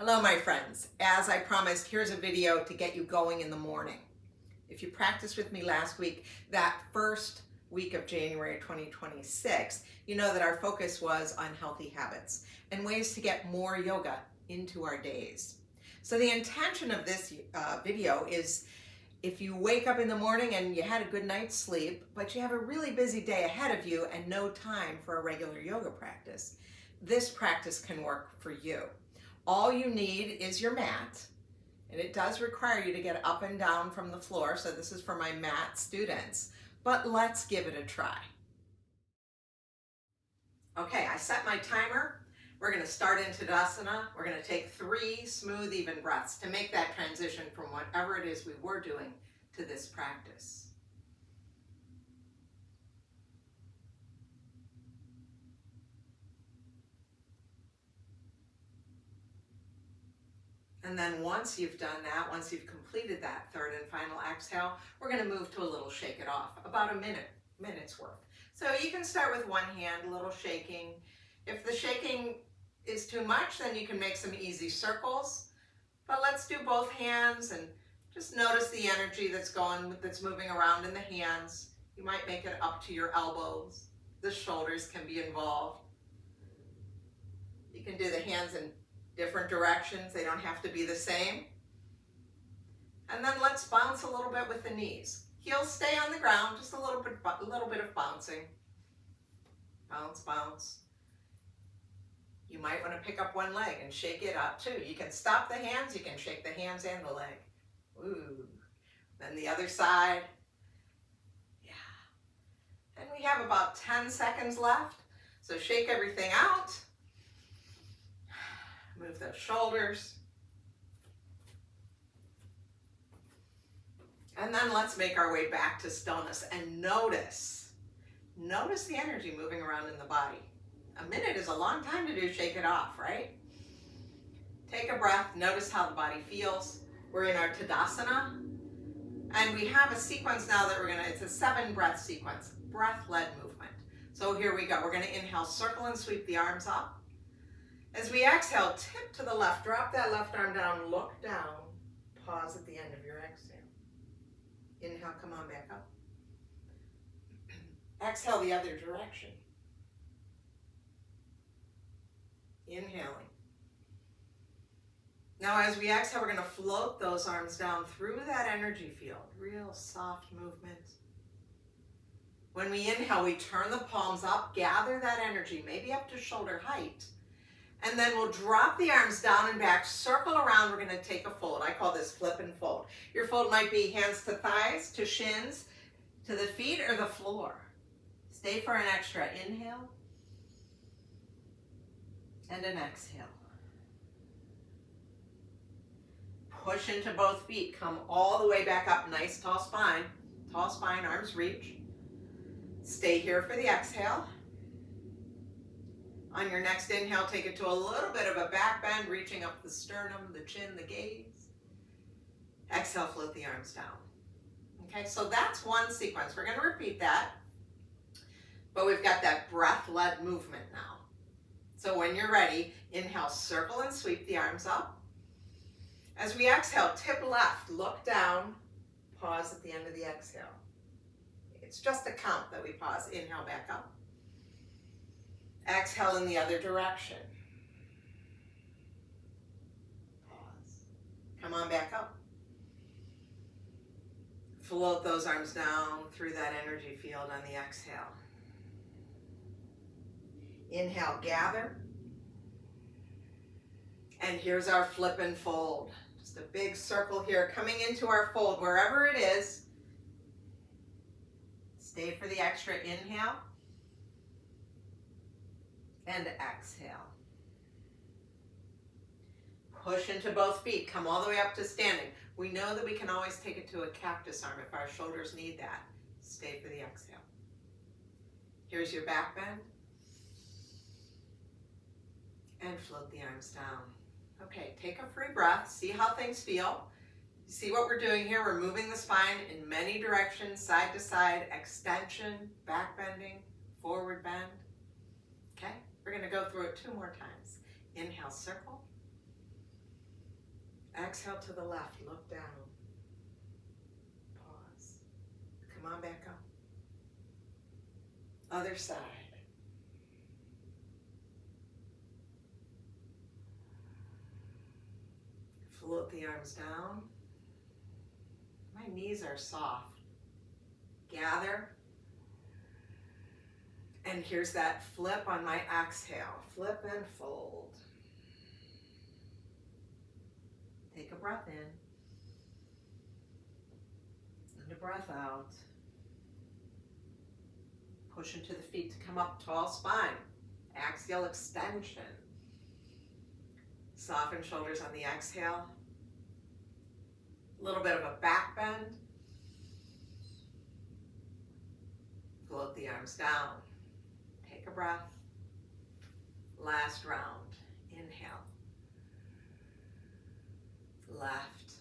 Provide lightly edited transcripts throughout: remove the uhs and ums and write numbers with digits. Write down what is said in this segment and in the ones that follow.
Hello, my friends. As I promised, here's a video to get you going in the morning. If you practiced with me last week, that first week of January 2026, you know that our focus was on healthy habits and ways to get more yoga into our days. So the intention of this video is if you wake up in the morning and you had a good night's sleep, but you have a really busy day ahead of you and no time for a regular yoga practice, this practice can work for you. All you need is your mat, and it does require you to get up and down from the floor, so this is for my mat students, but let's give it a try. Okay, I set my timer. We're going to start into Tadasana. We're going to take 3 smooth, even breaths to make that transition from whatever it is we were doing to this practice. And then once you've done that, once you've completed that third and final exhale, we're going to move to a little shake it off, about a minute's worth. So you can start with one hand, a little shaking. If the shaking is too much, then you can make some easy circles. But let's do both hands and just notice the energy that's moving around in the hands. You might make it up to your elbows. The shoulders can be involved. You can do the hands in different directions. They don't have to be the same. And then let's bounce a little bit with the knees. Heels stay on the ground, just a little bit of bouncing. Bounce, bounce. You might want to pick up one leg and shake it up too. You can stop the hands, you can shake the hands and the leg. Ooh. Then the other side. Yeah. And we have about 10 seconds left. So shake everything out. Move those shoulders. And then let's make our way back to stillness and notice the energy moving around in the body. A minute is a long time to do shake it off, right? Take a breath, notice how the body feels. We're in our Tadasana. And we have a sequence now that it's a 7-breath sequence, breath-led movement. So here we go. We're gonna inhale, circle and sweep the arms up. As we exhale, tip to the left, drop that left arm down, look down, pause at the end of your exhale. Inhale, come on back up. Exhale the other direction. Inhaling. Now as we exhale, we're going to float those arms down through that energy field, real soft movement. When we inhale, we turn the palms up, gather that energy, maybe up to shoulder height. And then we'll drop the arms down and back, circle around. We're going to take a fold. I call this flip and fold. Your fold might be hands to thighs, to shins, to the feet, or the floor. Stay for an extra inhale and an exhale. Push into both feet. Come all the way back up. Nice tall spine. Tall spine, arms reach. Stay here for the exhale. On your next inhale, take it to a little bit of a back bend, reaching up the sternum, the chin, the gaze. Exhale, float the arms down. Okay, so that's one sequence. We're going to repeat that, but we've got that breath-led movement now. So when you're ready, inhale, circle and sweep the arms up. As we exhale, tip left, look down, pause at the end of the exhale. It's just a count that we pause. Inhale, back up. Exhale in the other direction. Pause. Come on back up. Float those arms down through that energy field on the exhale. Inhale, gather. And here's our flip and fold. Just a big circle here, coming into our fold, wherever it is. Stay for the extra inhale. And exhale. Push into both feet. Come all the way up to standing. We know that we can always take it to a cactus arm if our shoulders need that. Stay for the exhale. Here's your back bend. And float the arms down. Okay, take a free breath. See how things feel. See what we're doing here? We're moving the spine in many directions, side to side, extension, back bending, forward bend. Okay? We're going to go through it 2 more times. Inhale, circle. Exhale to the left, look down. Pause. Come on back up. Other side. Float the arms down. My knees are soft. Gather. And here's that flip on my exhale. Flip and fold. Take a breath in. And a breath out. Push into the feet to come up, tall spine. Axial extension. Soften shoulders on the exhale. A little bit of a back bend. Float the arms down. Take a breath. Last round. Inhale. Left.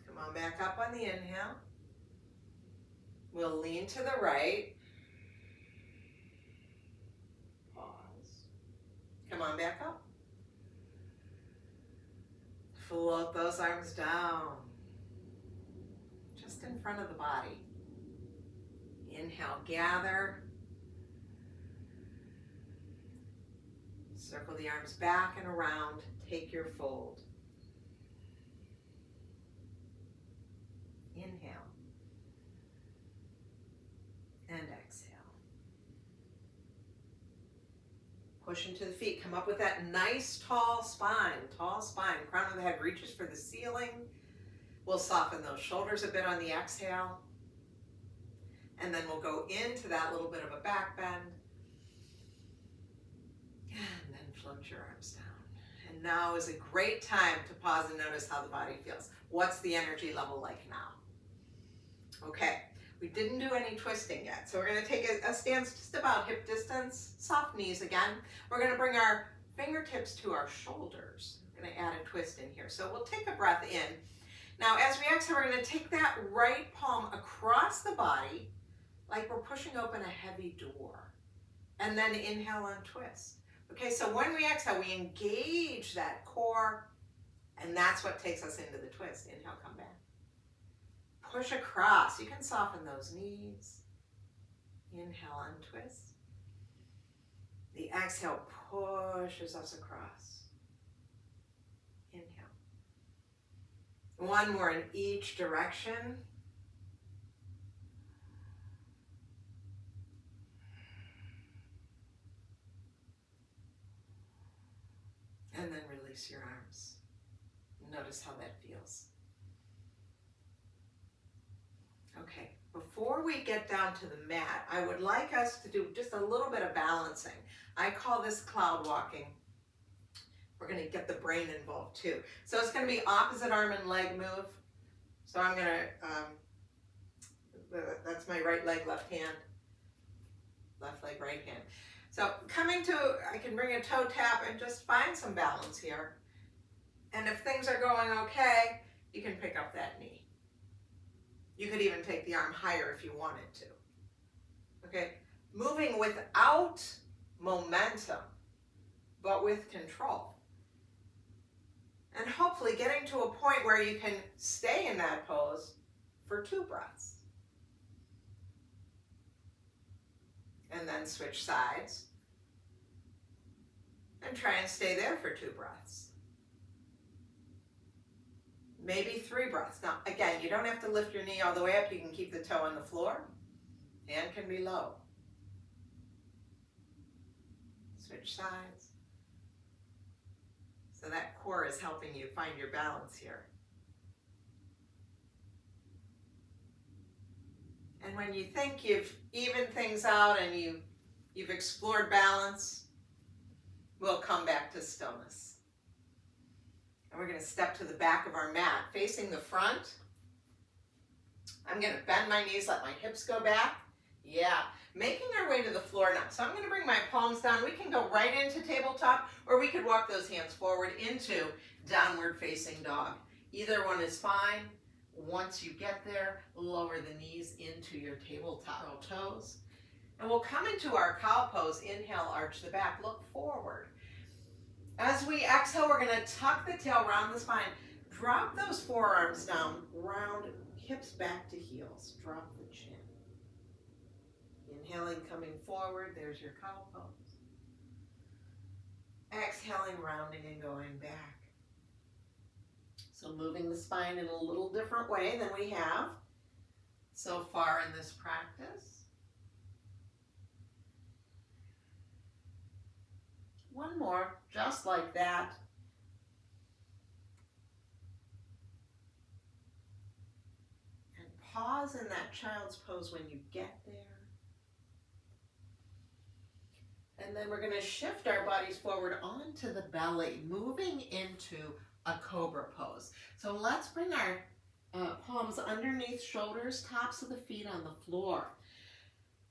Come on back up on the inhale. We'll lean to the right. Pause. Come on back up. Float those arms down. Just in front of the body. Inhale, gather. Circle the arms back and around. Take your fold. Inhale. And exhale. Push into the feet. Come up with that nice tall spine. Tall spine. Crown of the head reaches for the ceiling. We'll soften those shoulders a bit on the exhale. And then we'll go into that little bit of a back bend. And then float your arms down. And now is a great time to pause and notice how the body feels. What's the energy level like now? Okay, we didn't do any twisting yet. So we're gonna take a stance just about hip distance, soft knees again. We're gonna bring our fingertips to our shoulders. I'm gonna add a twist in here. So we'll take a breath in. Now as we exhale, we're gonna take that right palm across the body like we're pushing open a heavy door. And then inhale and twist. Okay, so when we exhale, we engage that core, and that's what takes us into the twist. Inhale, come back. Push across. You can soften those knees. Inhale, untwist. The exhale pushes us across. Inhale. One more in each direction. And then release your arms. Notice how that feels. Okay, before we get down to the mat, I would like us to do just a little bit of balancing. I call this cloud walking. We're going to get the brain involved too. So it's going to be opposite arm and leg move. So I'm going to, that's my right leg, left hand. Left leg, right hand. So coming to, I can bring a toe tap and just find some balance here. And if things are going okay, you can pick up that knee. You could even take the arm higher if you wanted to. Okay, moving without momentum, but with control. And hopefully getting to a point where you can stay in that pose for 2 breaths. And then switch sides. And try and stay there for 2 breaths. Maybe 3 breaths. Now, again, you don't have to lift your knee all the way up. You can keep the toe on the floor. Hand can be low. Switch sides. So that core is helping you find your balance here. And when you think you've evened things out and you've explored balance, we'll come back to stillness. And we're going to step to the back of our mat, facing the front. I'm going to bend my knees, let my hips go back. Yeah, making our way to the floor now. So I'm going to bring my palms down. We can go right into tabletop, or we could walk those hands forward into downward facing dog. Either one is fine. Once you get there, lower the knees into your tabletop toes. And we'll come into our cow pose. Inhale, arch the back, look forward. As we exhale, we're going to tuck the tail around the spine. Drop those forearms down, round hips back to heels. Drop the chin. Inhaling, coming forward. There's your cow pose. Exhaling, rounding and going back. So moving the spine in a little different way than we have so far in this practice. One more, just like that. And pause in that child's pose when you get there. And then we're going to shift our bodies forward onto the belly, moving into a cobra pose. So let's bring our palms underneath shoulders, tops of the feet on the floor.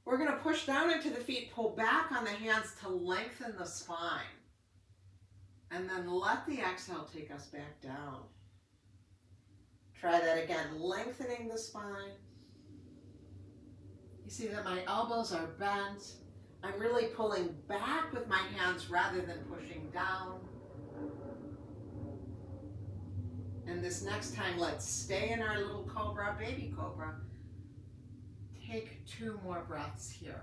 We're going to push down into the feet, pull back on the hands to lengthen the spine. And then let the exhale take us back down. Try that again, lengthening the spine. You see that my elbows are bent. I'm really pulling back with my hands rather than pushing down. And this next time, let's stay in our little cobra, baby cobra. Take 2 more breaths here.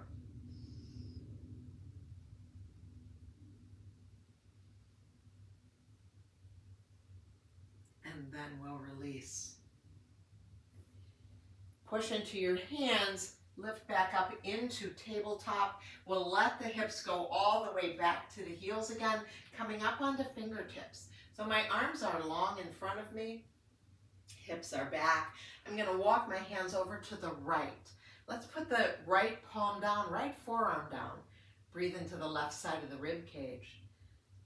And then we'll release. Push into your hands, lift back up into tabletop. We'll let the hips go all the way back to the heels again, coming up onto fingertips. So my arms are long in front of me, hips are back. I'm going to walk my hands over to the right. Let's put the right palm down, right forearm down. Breathe into the left side of the rib cage.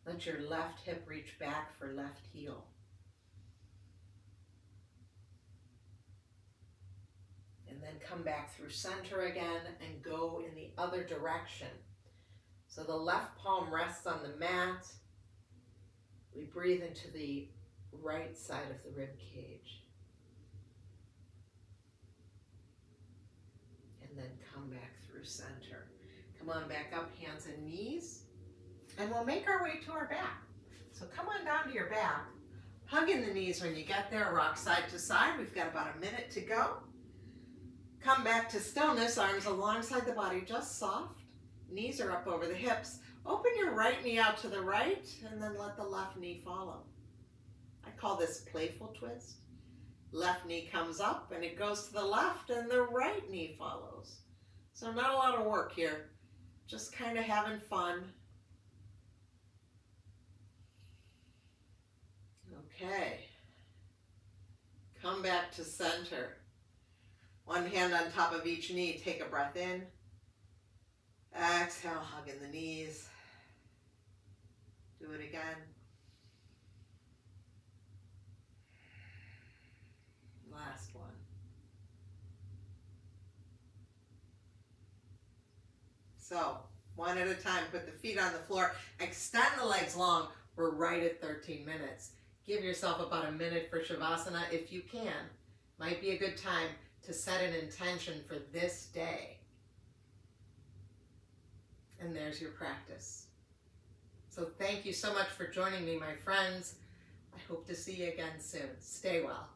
Let your left hip reach back for left heel. And then come back through center again and go in the other direction. So the left palm rests on the mat. We breathe into the right side of the rib cage. And then come back through center. Come on back up, hands and knees. And we'll make our way to our back. So come on down to your back. Hug in the knees when you get there, rock side to side. We've got about a minute to go. Come back to stillness, arms alongside the body, just soft. Knees are up over the hips. Open your right knee out to the right and then let the left knee follow. I call this playful twist. Left knee comes up and it goes to the left and the right knee follows. So not a lot of work here, just kind of having fun. Okay. Come back to center. One hand on top of each knee, take a breath in. Exhale, hug in the knees. Do it again. Last one. So, one at a time, put the feet on the floor, extend the legs long. We're right at 13 minutes. Give yourself about a minute for Shavasana if you can. Might be a good time to set an intention for this day. And there's your practice. So thank you so much for joining me, my friends. I hope to see you again soon. Stay well.